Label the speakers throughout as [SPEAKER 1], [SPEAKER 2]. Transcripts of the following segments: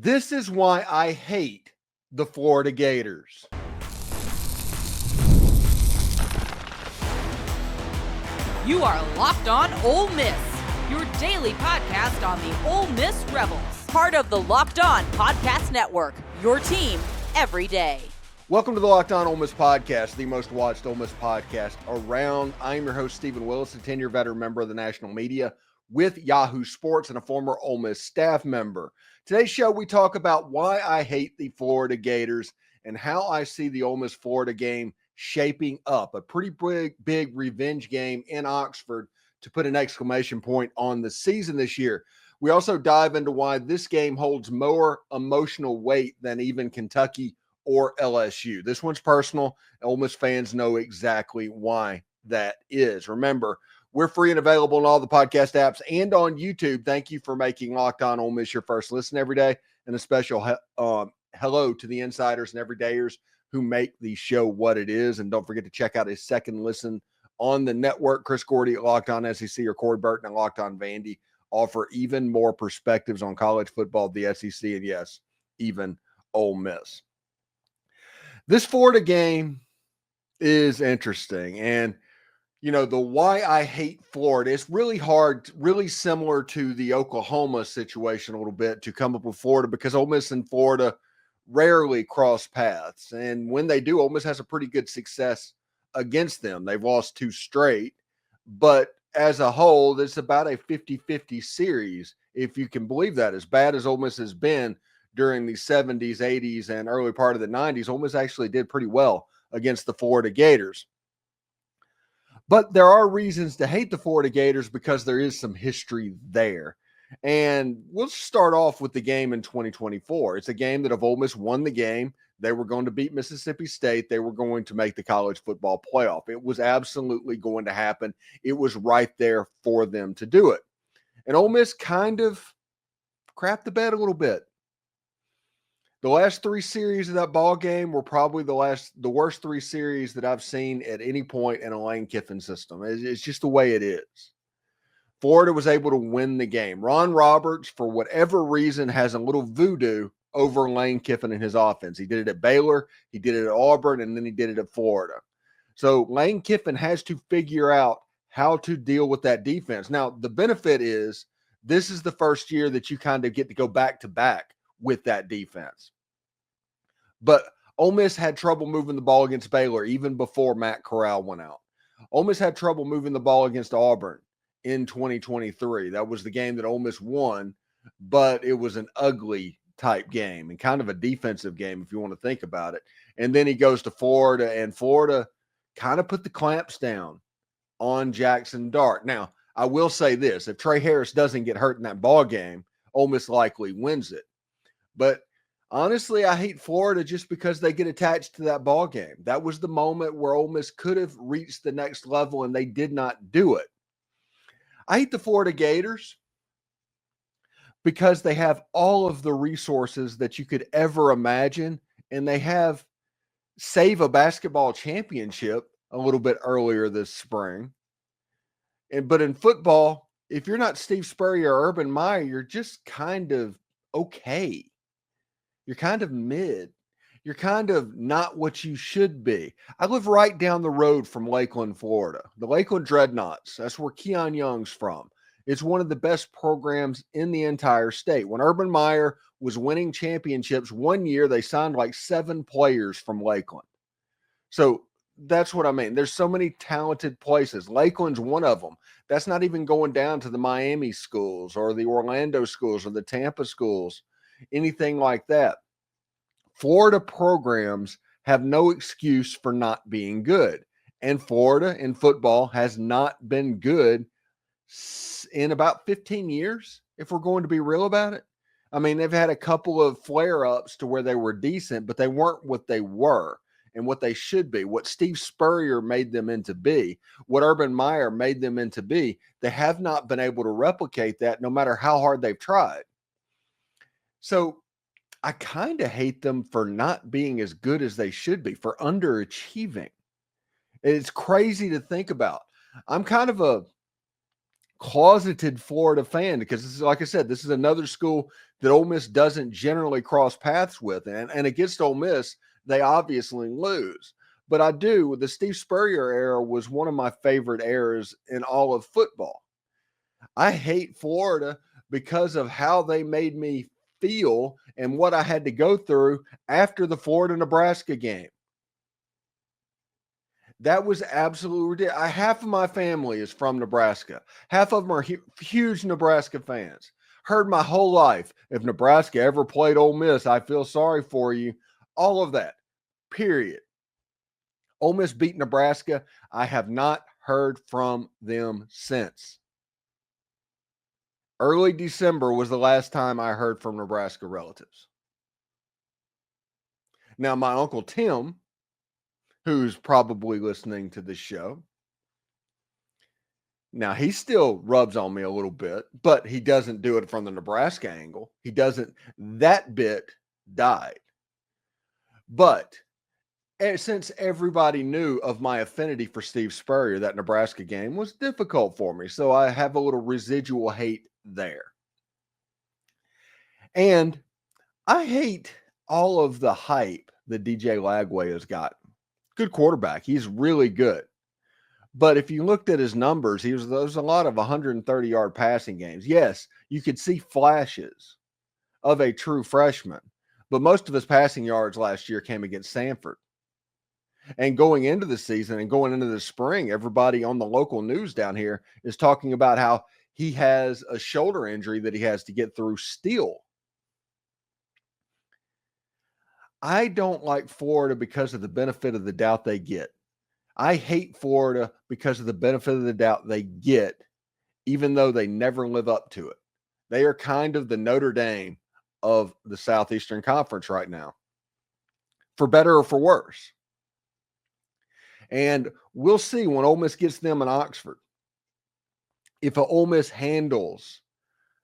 [SPEAKER 1] This is why I hate the Florida Gators.
[SPEAKER 2] You are Locked On Ole Miss, your daily podcast on the Ole Miss Rebels. Part of the Locked On Podcast Network, your team every day.
[SPEAKER 1] Welcome to the Locked On Ole Miss podcast, the most watched Ole Miss podcast around. I am your host, Steven Willis, a 10-year veteran member of the national media with Yahoo Sports and a former Ole Miss staff member. Today's show, we talk about why I hate the Florida Gators and how I see the Ole Miss-Florida game shaping up. A pretty big revenge game in Oxford to put an exclamation point on the season this year. We also dive into why this game holds more emotional weight than even Kentucky or LSU. This one's personal. Ole Miss fans know exactly why that is. Remember, we're free and available on all the podcast apps and on YouTube. Thank you for making Locked On Ole Miss your first listen every day. And a special hello to the insiders and everydayers who make the show what it is. And don't forget to check out his second listen on the network. Chris Gordy at Locked On SEC or Corey Burton at Locked On Vandy offer even more perspectives on college football, the SEC, and yes, even Ole Miss. This Florida game is interesting. And, you know, the why I hate Florida, it's really hard, really similar to the Oklahoma situation a little bit to come up with Florida because Ole Miss and Florida rarely cross paths. And when they do, Ole Miss has a pretty good success against them. They've lost 2 straight. But as a whole, it's about a 50-50 series, if you can believe that. As bad as Ole Miss has been during the 70s, 80s, and early part of the 90s, Ole Miss actually did pretty well against the Florida Gators. But there are reasons to hate the Florida Gators because there is some history there. And we'll start off with the game in 2024. It's a game that if Ole Miss won the game, they were going to beat Mississippi State. They were going to make the college football playoff. It was absolutely going to happen. It was right there for them to do it. And Ole Miss kind of crapped the bed a little bit. The last 3 series of that ball game were probably the worst 3 series that I've seen at any point in a Lane Kiffin system. It's just the way it is. Florida was able to win the game. Ron Roberts, for whatever reason, has a little voodoo over Lane Kiffin and his offense. He did it at Baylor, he did it at Auburn, and then he did it at Florida. So Lane Kiffin has to figure out how to deal with that defense. Now, the benefit is this is the first year that you kind of get to go back-to-back with that defense. But Ole Miss had trouble moving the ball against Baylor even before Matt Corral went out. Ole Miss had trouble moving the ball against Auburn in 2023. That was the game that Ole Miss won, but it was an ugly type game and kind of a defensive game if you want to think about it. And then he goes to Florida, and Florida kind of put the clamps down on Jackson Dart. Now, I will say this. If Trey Harris doesn't get hurt in that ball game, Ole Miss likely wins it. But honestly, I hate Florida just because they get attached to that ball game. That was the moment where Ole Miss could have reached the next level, and they did not do it. I hate the Florida Gators because they have all of the resources that you could ever imagine, and they have save a basketball championship a little bit earlier this spring. But in football, if you're not Steve Spurrier or Urban Meyer, you're just kind of okay. You're kind of mid. You're kind of not what you should be. I live right down the road from Lakeland, Florida. The Lakeland Dreadnoughts. That's where Keon Young's from. It's one of the best programs in the entire state. When Urban Meyer was winning championships one year, they signed like 7 players from Lakeland. So that's what I mean. There's so many talented places. Lakeland's one of them. That's not even going down to the Miami schools or the Orlando schools or the Tampa schools, anything like that. Florida programs have no excuse for not being good. And Florida in football has not been good in about 15 years, if we're going to be real about it. I mean, they've had a couple of flare-ups to where they were decent, but they weren't what they were and what they should be, what Steve Spurrier made them into be, what Urban Meyer made them into be. They have not been able to replicate that no matter how hard they've tried. So I kind of hate them for not being as good as they should be, for underachieving. It's crazy to think about. I'm kind of a closeted Florida fan because this is, like I said, this is another school that Ole Miss doesn't generally cross paths with. And against Ole Miss, they obviously lose. But I do. The Steve Spurrier era was one of my favorite eras in all of football. I hate Florida because of how they made me feel and what I had to go through after the Florida-Nebraska game. That was absolutely ridiculous. Half of my family is from Nebraska. Half of them are huge Nebraska fans. Heard my whole life, if Nebraska ever played Ole Miss, I feel sorry for you. All of that, period. Ole Miss beat Nebraska. I have not heard from them since. Early December was the last time I heard from Nebraska relatives. Now, my Uncle Tim, who's probably listening to this show, now he still rubs on me a little bit, but he doesn't do it from the Nebraska angle. He doesn't. That bit died. But since everybody knew of my affinity for Steve Spurrier, that Nebraska game was difficult for me. So I have a little residual hate there. And I hate all of the hype that DJ Lagway has gotten. Good quarterback. He's really good. But if you looked at his numbers, there was a lot of 130-yard passing games. Yes, you could see flashes of a true freshman, but most of his passing yards last year came against Samford. And going into the season and going into the spring, everybody on the local news down here is talking about how he has a shoulder injury that he has to get through still. I don't like Florida because of the benefit of the doubt they get. I hate Florida because of the benefit of the doubt they get, even though they never live up to it. They are kind of the Notre Dame of the Southeastern Conference right now, for better or for worse. And we'll see when Ole Miss gets them in Oxford. If Ole Miss handles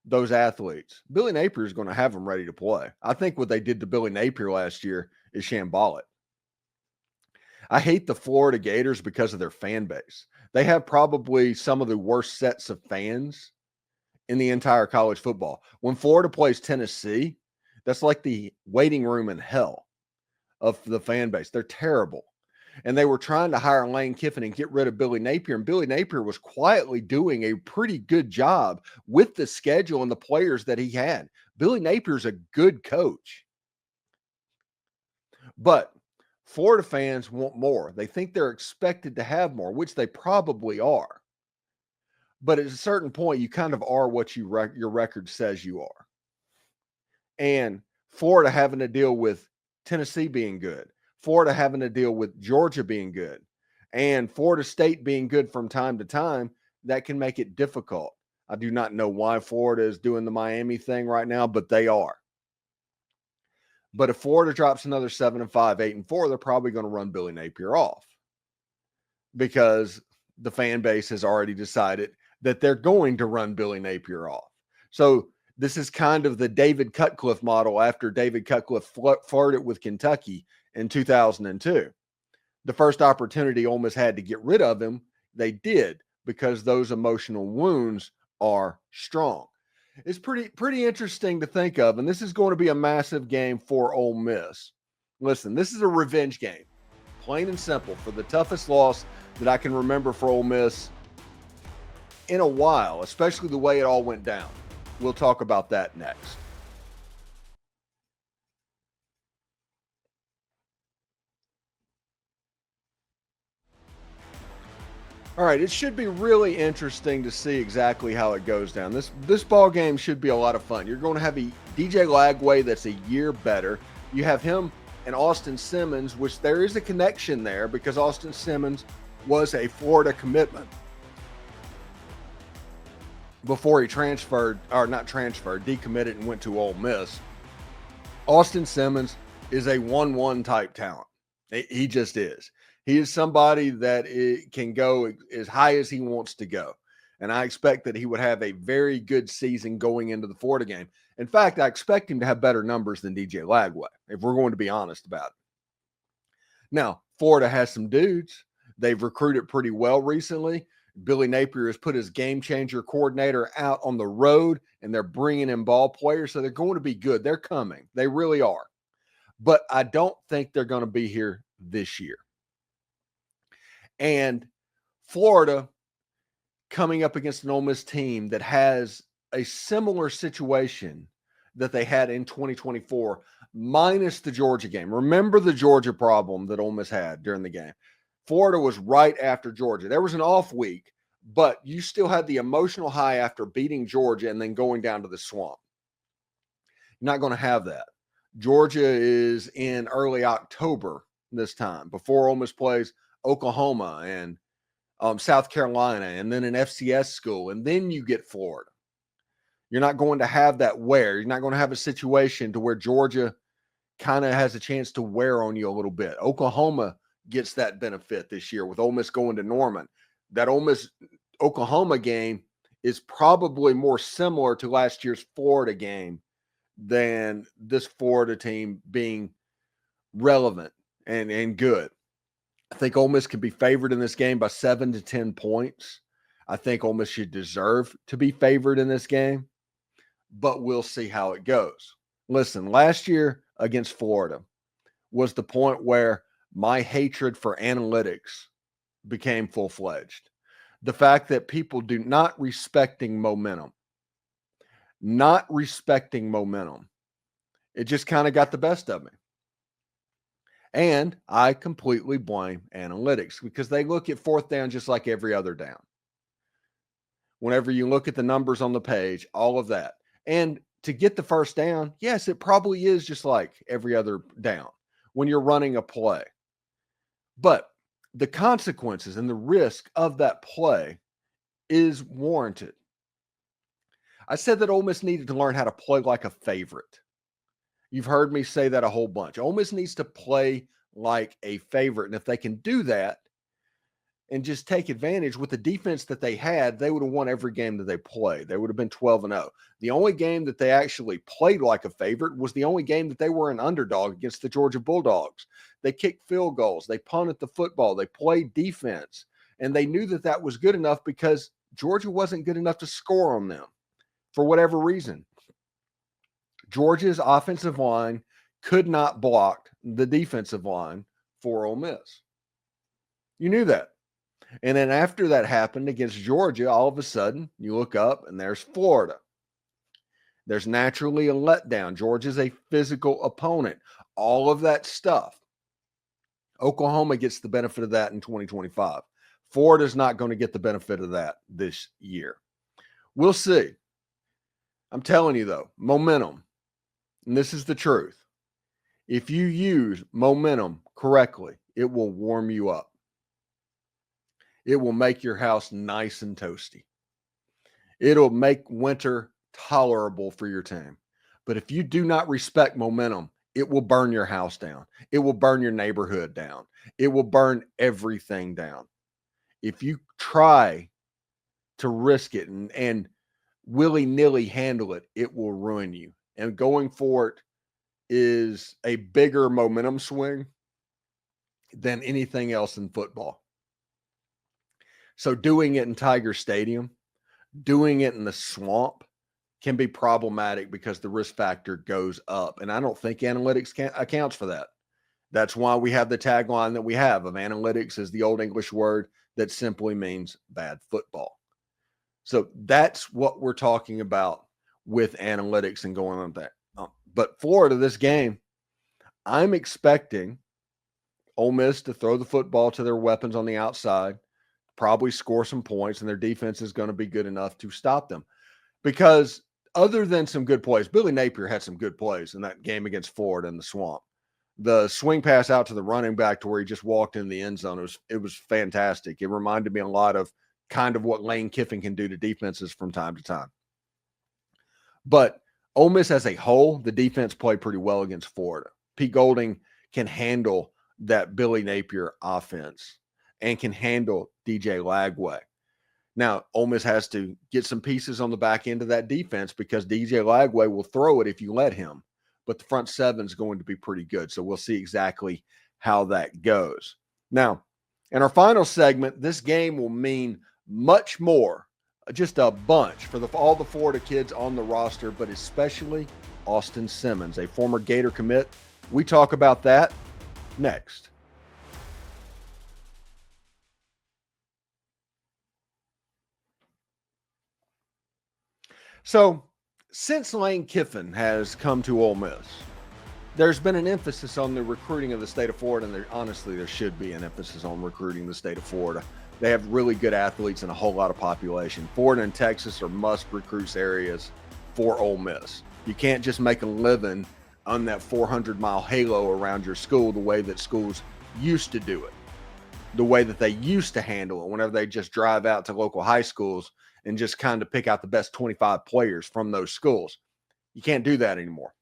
[SPEAKER 1] those athletes, Billy Napier is going to have them ready to play. I think what they did to Billy Napier last year is shambolic. I hate the Florida Gators because of their fan base. They have probably some of the worst sets of fans in the entire college football. When Florida plays Tennessee, that's like the waiting room in hell of the fan base. They're terrible. And they were trying to hire Lane Kiffin and get rid of Billy Napier. And Billy Napier was quietly doing a pretty good job with the schedule and the players that he had. Billy Napier's a good coach. But Florida fans want more. They think they're expected to have more, which they probably are. But at a certain point, you kind of are what your record says you are. And Florida having to deal with Tennessee being good, Florida having to deal with Georgia being good, and Florida State being good from time to time, that can make it difficult. I do not know why Florida is doing the Miami thing right now, but they are. But if Florida drops another 7-5, 8-4, they're probably going to run Billy Napier off because the fan base has already decided that they're going to run Billy Napier off. So this is kind of the David Cutcliffe model after David Cutcliffe flirted with Kentucky in 2002. The first opportunity Ole Miss had to get rid of him, they did, because those emotional wounds are strong. It's pretty interesting to think of, and this is going to be a massive game for Ole Miss. Listen, this is a revenge game, plain and simple, for the toughest loss that I can remember for Ole Miss in a while, especially the way it all went down. We'll talk about that next. All right, it should be really interesting to see exactly how it goes down. This ball game should be a lot of fun. You're going to have a DJ Lagway that's a year better. You have him and Austin Simmons, which there is a connection there because Austin Simmons was a Florida commitment before he decommitted and went to Ole Miss. Austin Simmons is a 1-1 type talent. He just is. He is somebody that can go as high as he wants to go. And I expect that he would have a very good season going into the Florida game. In fact, I expect him to have better numbers than DJ Lagway, if we're going to be honest about it. Now, Florida has some dudes. They've recruited pretty well recently. Billy Napier has put his game changer coordinator out on the road, and they're bringing in ball players, so they're going to be good. They're coming. They really are. But I don't think they're going to be here this year. And Florida coming up against an Ole Miss team that has a similar situation that they had in 2024, minus the Georgia game. Remember the Georgia problem that Ole Miss had during the game. Florida was right after Georgia. There was an off week, but you still had the emotional high after beating Georgia and then going down to the swamp. You're not going to have that. Georgia is in early October this time, before Ole Miss plays Oklahoma and South Carolina, and then an FCS school, and then you get Florida. You're not going to have that wear. You're not going to have a situation to where Georgia kind of has a chance to wear on you a little bit. Oklahoma gets that benefit this year with Ole Miss going to Norman. That Ole Miss Oklahoma game is probably more similar to last year's Florida game than this Florida team being relevant and good. I think Ole Miss can be favored in this game by 7 to 10 points. I think Ole Miss should deserve to be favored in this game, but we'll see how it goes. Listen, last year against Florida was the point where my hatred for analytics became full-fledged. The fact that people do not respecting momentum, it just kind of got the best of me. And I completely blame analytics because they look at fourth down just like every other down. Whenever you look at the numbers on the page, all of that. And to get the first down, yes, it probably is just like every other down when you're running a play. But the consequences and the risk of that play is warranted. I said that Ole Miss needed to learn how to play like a favorite. You've heard me say that a whole bunch. Ole Miss needs to play like a favorite. And if they can do that and just take advantage with the defense that they had, they would have won every game that they played. They would have been 12-0. The only game that they actually played like a favorite was the only game that they were an underdog against the Georgia Bulldogs. They kicked field goals. They punted the football. They played defense. And they knew that that was good enough because Georgia wasn't good enough to score on them for whatever reason. Georgia's offensive line could not block the defensive line for Ole Miss. You knew that. And then after that happened against Georgia, all of a sudden you look up and there's Florida. There's naturally a letdown. Georgia's a physical opponent. All of that stuff. Oklahoma gets the benefit of that in 2025. Florida's not going to get the benefit of that this year. We'll see. I'm telling you, though, momentum, and this is the truth. If you use momentum correctly, it will warm you up. It will make your house nice and toasty. It'll make winter tolerable for your team. But if you do not respect momentum, it will burn your house down. It will burn your neighborhood down. It will burn everything down. If you try to risk it and willy-nilly handle it, it will ruin you. And going for it is a bigger momentum swing than anything else in football. So doing it in Tiger Stadium, doing it in the swamp can be problematic because the risk factor goes up. And I don't think analytics accounts for that. That's why we have the tagline that we have of analytics is the old English word that simply means bad football. So that's what we're talking about with analytics and going on that. But Florida, this game, I'm expecting Ole Miss to throw the football to their weapons on the outside, probably score some points, and their defense is going to be good enough to stop them. Because other than some good plays, Billy Napier had some good plays in that game against Florida in the swamp. The swing pass out to the running back to where he just walked in the end zone, it was fantastic. It reminded me a lot of kind of what Lane Kiffin can do to defenses from time to time. But Ole Miss as a whole, the defense played pretty well against Florida. Pete Golding can handle that Billy Napier offense and can handle DJ Lagway. Now, Ole Miss has to get some pieces on the back end of that defense because DJ Lagway will throw it if you let him. But the front seven is going to be pretty good. So we'll see exactly how that goes. Now, in our final segment, this game will mean much more, just a bunch for all the Florida kids on the roster, but especially Austin Simmons, a former Gator commit. We talk about that next. So, since Lane Kiffin has come to Ole Miss, there's been an emphasis on the recruiting of the state of Florida, and honestly, there should be an emphasis on recruiting the state of Florida. They have really good athletes and a whole lot of population. Florida and Texas are must-recruit areas for Ole Miss. You can't just make a living on that 400-mile halo around your school the way that schools used to do it, the way that they used to handle it whenever they just drive out to local high schools and just kind of pick out the best 25 players from those schools. You can't do that anymore.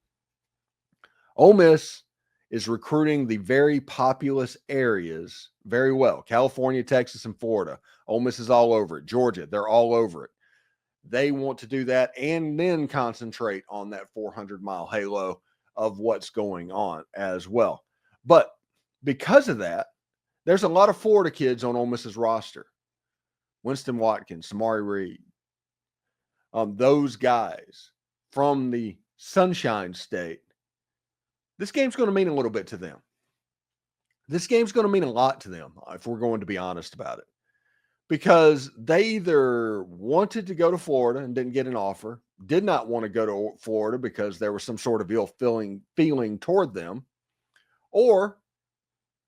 [SPEAKER 1] Ole Miss is recruiting the very populous areas very well. California, Texas, and Florida. Ole Miss is all over it. Georgia, they're all over it. They want to do that and then concentrate on that 400-mile halo of what's going on as well. But because of that, there's a lot of Florida kids on Ole Miss's roster. Winston Watkins, Samari Reed, those guys from the Sunshine State. This game's going to mean a little bit to them. This game's going to mean a lot to them, if we're going to be honest about it, because they either wanted to go to Florida and didn't get an offer, did not want to go to Florida because there was some sort of ill feeling toward them, or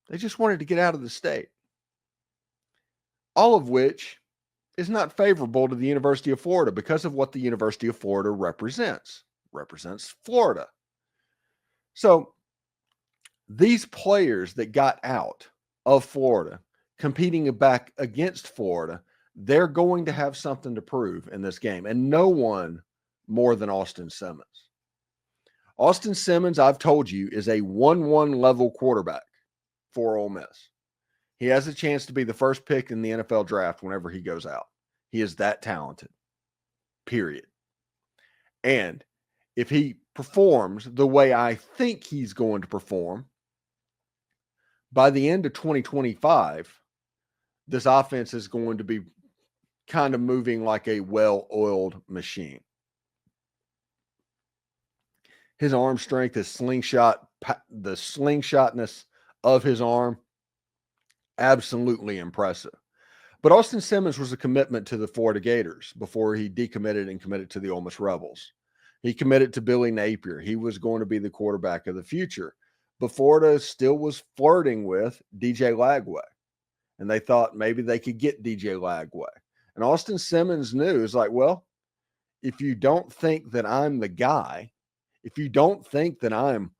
[SPEAKER 1] they just wanted to get out of the state. All of which is not favorable to the University of Florida because of what the University of Florida represents Florida. So these players that got out of Florida, competing back against Florida, they're going to have something to prove in this game, and no one more than Austin Simmons. Austin Simmons, I've told you, is a 1-1 level quarterback for Ole Miss. He has a chance to be the first pick in the NFL draft whenever he goes out. He is that talented, period. And if he performs the way I think he's going to perform, by the end of 2025, this offense is going to be kind of moving like a well-oiled machine. His arm strength, his slingshot, the slingshotness of his arm, absolutely impressive. But Austin Simmons was a commitment to the Florida Gators before he decommitted and committed to the Ole Miss Rebels. He committed to Billy Napier. He was going to be the quarterback of the future. But Florida still was flirting with DJ Lagway. And they thought maybe they could get DJ Lagway. And Austin Simmons knew, it's like, well, if you don't think that I'm the guy, if you don't think that I'm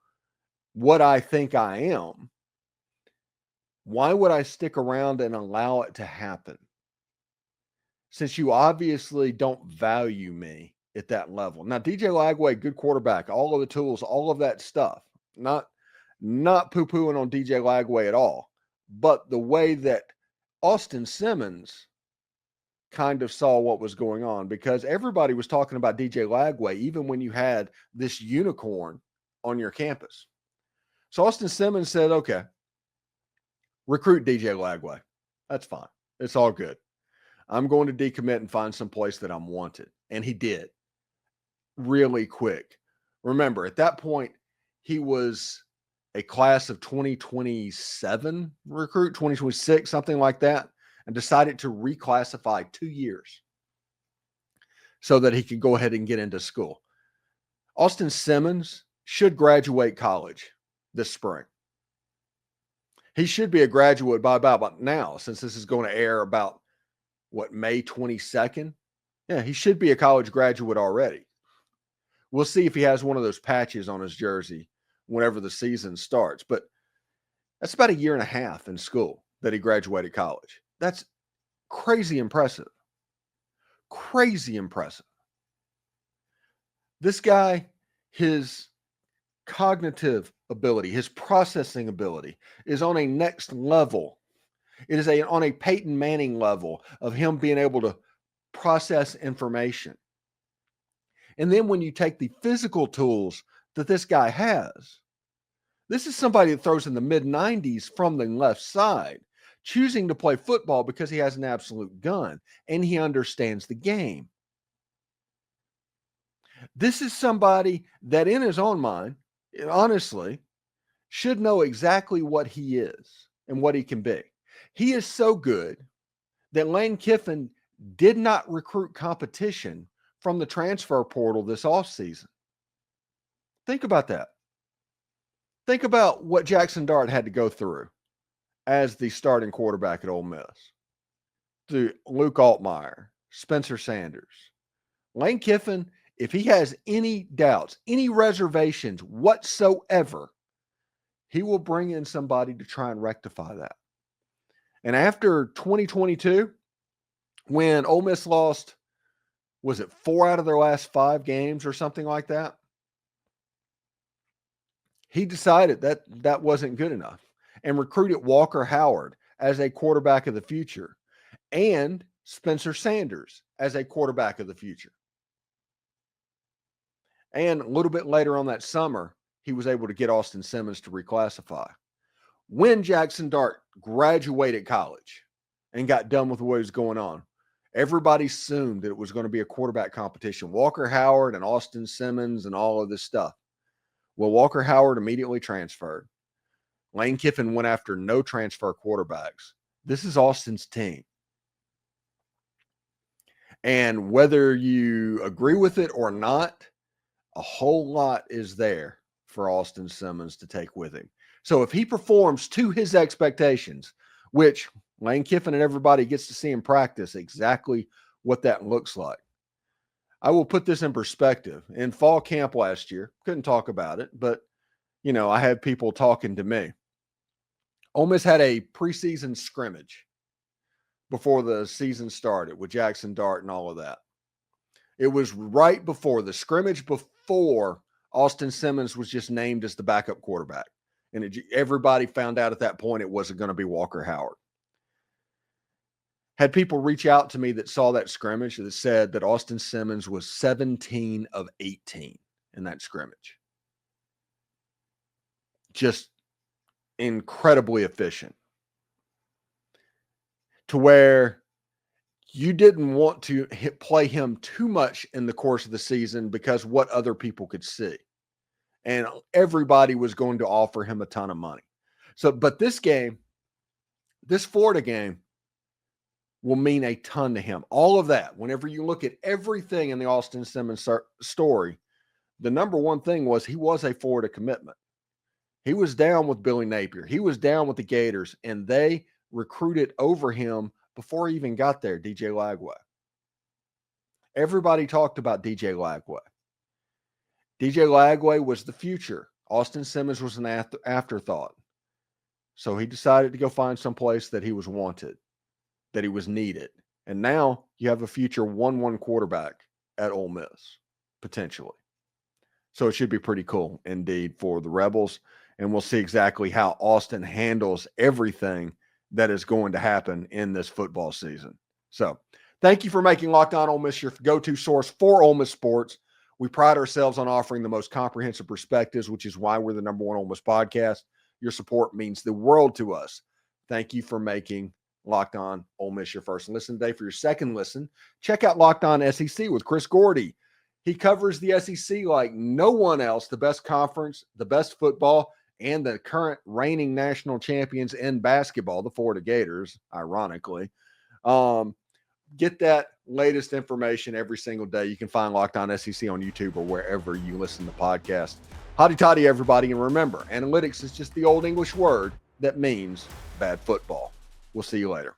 [SPEAKER 1] what I think I am, why would I stick around and allow it to happen? Since you obviously don't value me at that level. Now, DJ Lagway, good quarterback, all of the tools, all of that stuff. Not poo-pooing on DJ Lagway at all. But the way that Austin Simmons kind of saw what was going on, because everybody was talking about DJ Lagway, even when you had this unicorn on your campus. So Austin Simmons said, okay, recruit DJ Lagway. That's fine. It's all good. I'm going to decommit and find some place that I'm wanted. And he did really quick. Remember, at that point, he was a class of 2027 recruit, 2026, something like that, and decided to reclassify 2 years so that he could go ahead and get into school. Austin Simmons should graduate college this spring. He should be a graduate by about now, since this is going to air about, May 22nd? Yeah, he should be a college graduate already. We'll see if he has one of those patches on his jersey whenever the season starts. But that's about 1.5 years in school that he graduated college. That's crazy impressive. Crazy impressive. This guy, his cognitive ability, his processing ability is on a next level. It is on a Peyton Manning level of him being able to process information. And then when you take the physical tools that this guy has, this is somebody that throws in the mid-90s from the left side. choosing to play football because he has an absolute gun and he understands the game. This is somebody that in his own mind, honestly, should know exactly what he is and what he can be. He is so good that Lane Kiffin did not recruit competition from the transfer portal this offseason. Think about that. Think about what Jackson Dart had to go through as the starting quarterback at Ole Miss. Through Luke Altmaier, Spencer Sanders. Lane Kiffin, if he has any doubts, any reservations whatsoever, he will bring in somebody to try and rectify that. And after 2022, when Ole Miss lost, was it 4 out of their last 5 games or something like that? He decided that that wasn't good enough and recruited Walker Howard as a quarterback of the future and Spencer Sanders as a quarterback of the future. And a little bit later on that summer, he was able to get Austin Simmons to reclassify. When Jackson Dart graduated college and got done with what was going on, everybody assumed that it was going to be a quarterback competition. Walker Howard and Austin Simmons and all of this stuff. Well, Walker Howard immediately transferred. Lane Kiffin went after no transfer quarterbacks. This is Austin's team. And whether you agree with it or not, a whole lot is there for Austin Simmons to take with him. So if he performs to his expectations, which Lane Kiffin and everybody gets to see him practice exactly what that looks like. I will put this in perspective. In fall camp last year, couldn't talk about it, but, I had people talking to me. Ole Miss had a preseason scrimmage before the season started with Jackson Dart and all of that. It was right before the scrimmage before Austin Simmons was just named as the backup quarterback. And everybody found out at that point it wasn't going to be Walker Howard. Had people reach out to me that saw that scrimmage that said that Austin Simmons was 17 of 18 in that scrimmage. Just incredibly efficient. To where you didn't want to play him too much in the course of the season because what other people could see. And everybody was going to offer him a ton of money. So, but this game, this Florida game, will mean a ton to him. All of that, whenever you look at everything in the Austin Simmons story, the number one thing was he was a Florida commitment. He was down with Billy Napier. He was down with the Gators, and they recruited over him before he even got there, DJ Lagway. Everybody talked about DJ Lagway. DJ Lagway was the future. Austin Simmons was an afterthought. So he decided to go find some place that he was wanted, that he was needed. And now you have a future 1-1 quarterback at Ole Miss, potentially. So it should be pretty cool indeed for the Rebels. And we'll see exactly how Austin handles everything that is going to happen in this football season. So thank you for making Locked On Ole Miss your go-to source for Ole Miss sports. We pride ourselves on offering the most comprehensive perspectives, which is why we're the #1 Ole Miss podcast. Your support means the world to us. Thank you for making Locked On Ole Miss your first listen today. For your second listen, check out Locked On SEC with Chris Gordy. He covers the SEC like no one else, the best conference, the best football, and the current reigning national champions in basketball, the Florida Gators, ironically. Get that latest information every single day. You can find Locked On SEC on YouTube or wherever you listen to podcasts. Hotty toddy, everybody. And remember, analytics is just the old English word that means bad football. We'll see you later.